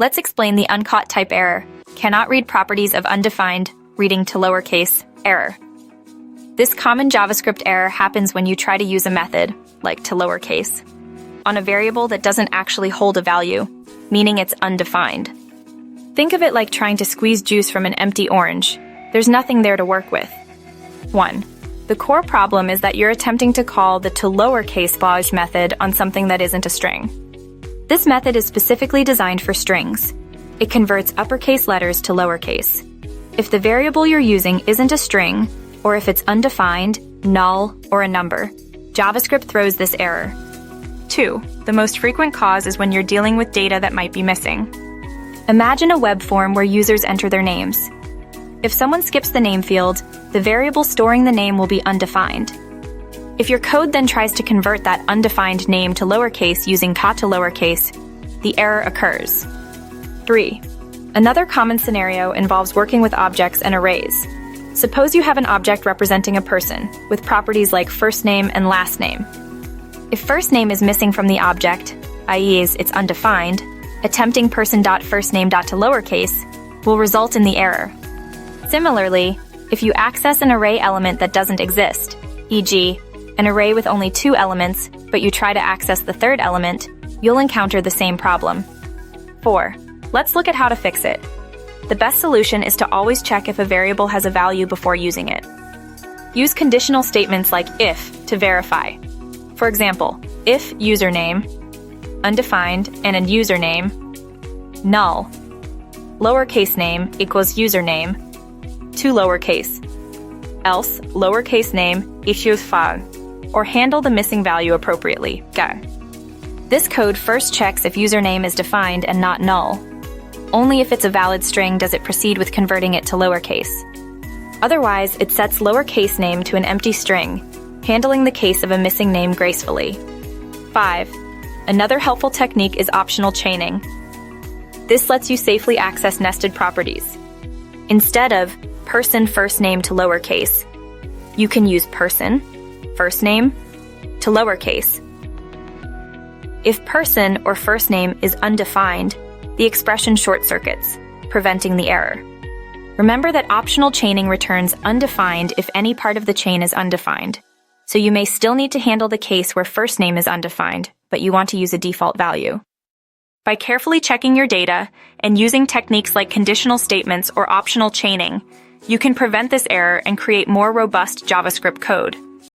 Let's explain the uncaught type error, cannot read properties of undefined, reading to lowercase, error. This common JavaScript error happens when you try to use a method, like to lowercase, on a variable that doesn't actually hold a value, meaning it's undefined. Think of it like trying to squeeze juice from an empty orange. There's nothing there to work with. 1. The core problem is that you're attempting to call the toLowerCase method on something that isn't a string. This method is specifically designed for strings. It converts uppercase letters to lowercase. If the variable you're using isn't a string, or if it's undefined, null, or a number, JavaScript throws this error. 2. The most frequent cause is when you're dealing with data that might be missing. Imagine a web form where users enter their names. If someone skips the name field, the variable storing the name will be undefined. If your code then tries to convert that undefined name to lowercase using toLowerCase, the error occurs. 3. Another common scenario involves working with objects and arrays. Suppose you have an object representing a person, with properties like first name and last name. If first name is missing from the object, i.e. it's undefined, attempting person.firstname.toLowercase will result in the error. Similarly, if you access an array element that doesn't exist, e.g., an array with only 2 elements, but you try to access the third element, you'll encounter the same problem. 4. Let's look at how to fix it. The best solution is to always check if a variable has a value before using it. Use conditional statements like if to verify. For example, if username, undefined, and a username, null, lowercase name equals username, to lowercase, else lowercase name equals file, or handle the missing value appropriately. Go. This code first checks if username is defined and not null. Only if it's a valid string does it proceed with converting it to lowercase. Otherwise, it sets lowercase name to an empty string, handling the case of a missing name gracefully. 5. Another helpful technique is optional chaining. This lets you safely access nested properties. Instead of person first name to lowercase, you can use person first name to lowercase. If person or first name is undefined, the expression short circuits, preventing the error. Remember that optional chaining returns undefined if any part of the chain is undefined, so you may still need to handle the case where first name is undefined, but you want to use a default value. By carefully checking your data and using techniques like conditional statements or optional chaining, you can prevent this error and create more robust JavaScript code.